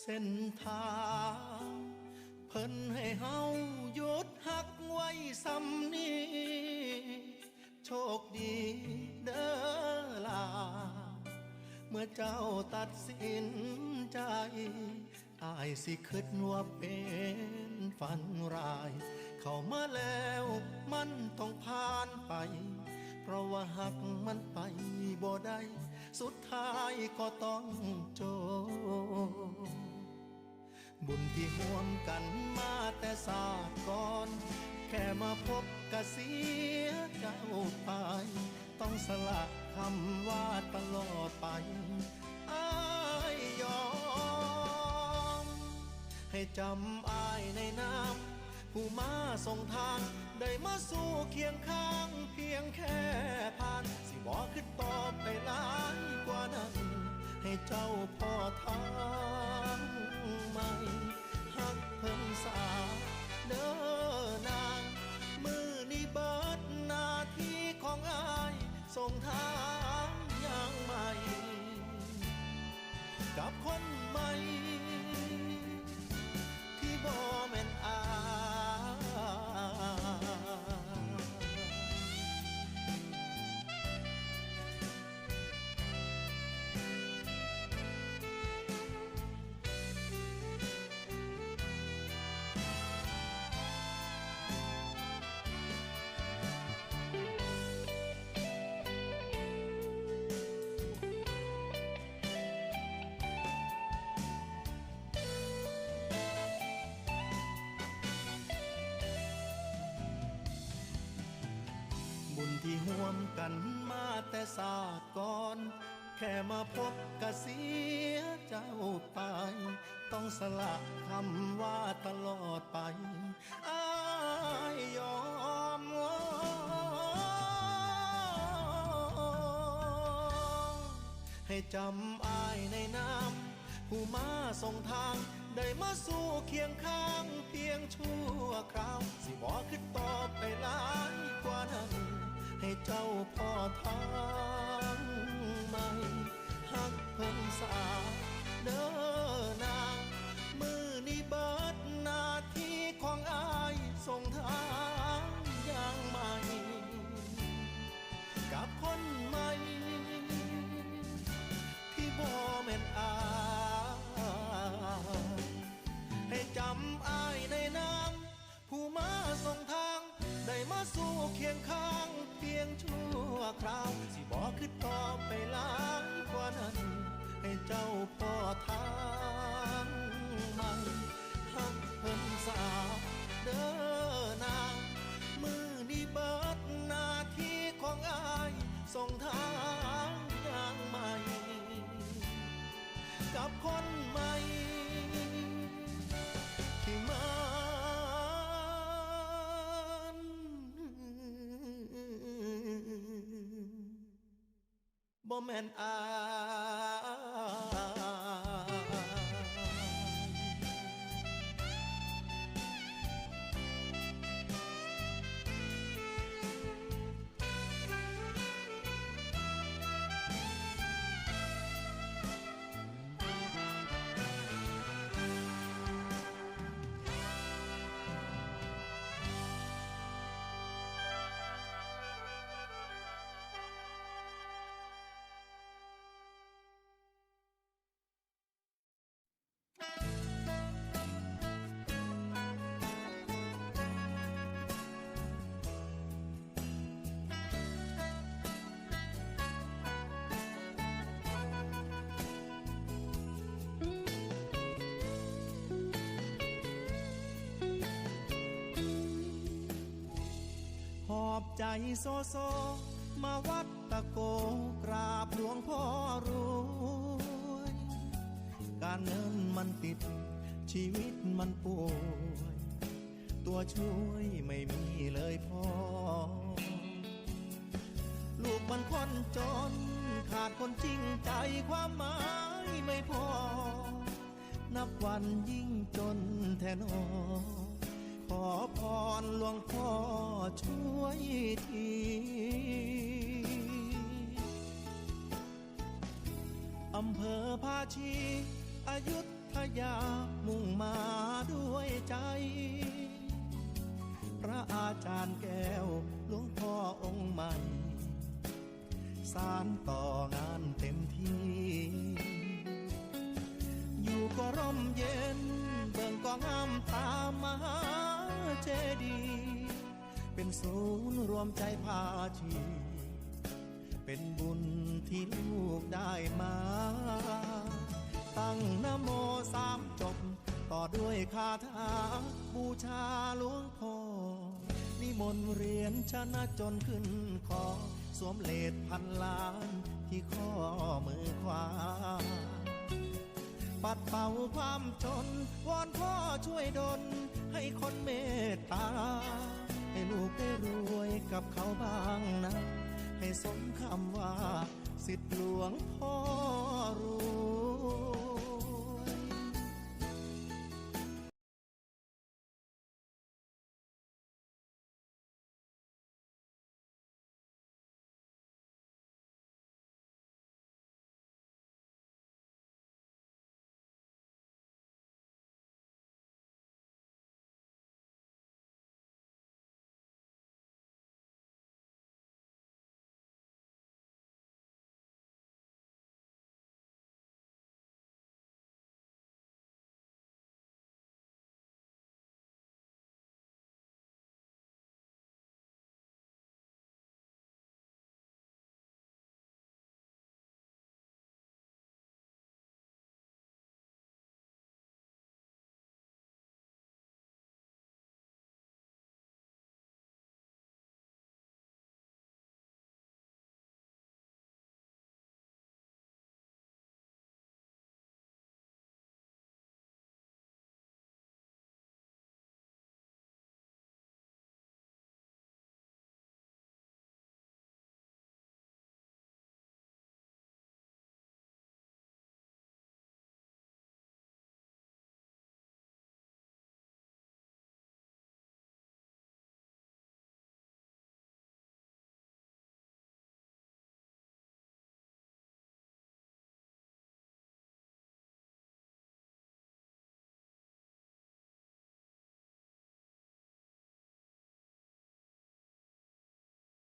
เส้นทางเพิ่นให้เฮาหยุดหักไว้ซ้ำนี้โชคดีเด้อล่ะเมื่อเจ้าตัดสินใจอายสิคิดว่าเป็นฝันร้ายเข้ามาแล้วมันต้องผ่านไปเพราะว่าหักมันไปบ่ได้สุดท้ายก็ต้องจบบุญที่ห่วมกันมาแต่ศาสตร์ก่อนแค่มาพบก็เสียเจ้าไปต้องสละคำว่าตลอดไปอ้ายยอมให้จำอ้ายในน้ำผู้มาส่งทางได้มาสู้เคียงข้างเพียงแค่ผ่านสิบอกขึ้นต่อไปหลายกว่านั้นให้เจ้าพ่อทางใหม่หักเพิ่นสาเด้อนางมือนี้เบิดหน้าที่ของอ้ายส่งทางอย่างใหม่กับคนใหม่ที่บ่แม่นอายที่ห่วมกันมาแต่ศาสตร์ก่อนแค่มาพบก็เสียเจ้าไปต้องสละคำว่าตลอดไปอ้ายยอมให้จำอ้ายในน้ำผู้มาส่งทางได้มาสู้เคียงข้างเพียงชั่วคราวสิบอกขึ้นต่อไปหลายกว่านั้นให้เจ้าพ่อทางใหม่หักเพิ่นสาเด้อนางมือนี้เบิดหน้าที่ของอ้ายส่งทางอย่างใหม่กับคนใหม่ที่บ่แม่นอายให้จำอ้ายในน้ำผู้มาส่งทางได้มาสู้เคียงข้างเพียงชั่วคราวสิบอกขึ้นต่อไปหลายกว่านั้นให้เจ้าพ่อทางใหม่หักเพิ่นสาเด้อนางมือนี้เบิดหน้าที่ของอ้ายส่งทางอย่างใหม่กับคนใหม่ที่มาบ่แม่นอายหอบใจโซโซมาวัดตะโกกราบหลวงพ่อรวยการเงินมันติดชีวิตมันป่วยตัวช่วยไม่มีเลยพ่อลูกมันคนจนขาดคนจริงใจความหมายไม่พอนับวันยิ่งจนแทนอขอพรหลวงพ่อช่วยทีอำเภอภาชีอยุธ ทยามุ่งมาด้วยใจ พระอาจารย์แก้วหลวงพ่อองค์ใหม่ สารต่องานเต็มที่ อยู่ก็ร่มเย็นเบิ่งก็งามตามมหาเจดีย์เป็นศูนย์รวมใจพาชี เป็นบุญที่ลูกได้มา ตั้งนะโมสามจบต่อด้วยคาถาบูชาหลวงพ่อนิมนต์เรียนชนะจนขึ้นคอสวมเลดพันล้านที่ข้อมือขวา ปัดเป่าความจนวอนพ่อช่วยดลให้คนเมตตา ให้ลูกได้รวยกับเขาบ้างนะ ให้สมคำว่าสิทธิหลวงพ่อรวย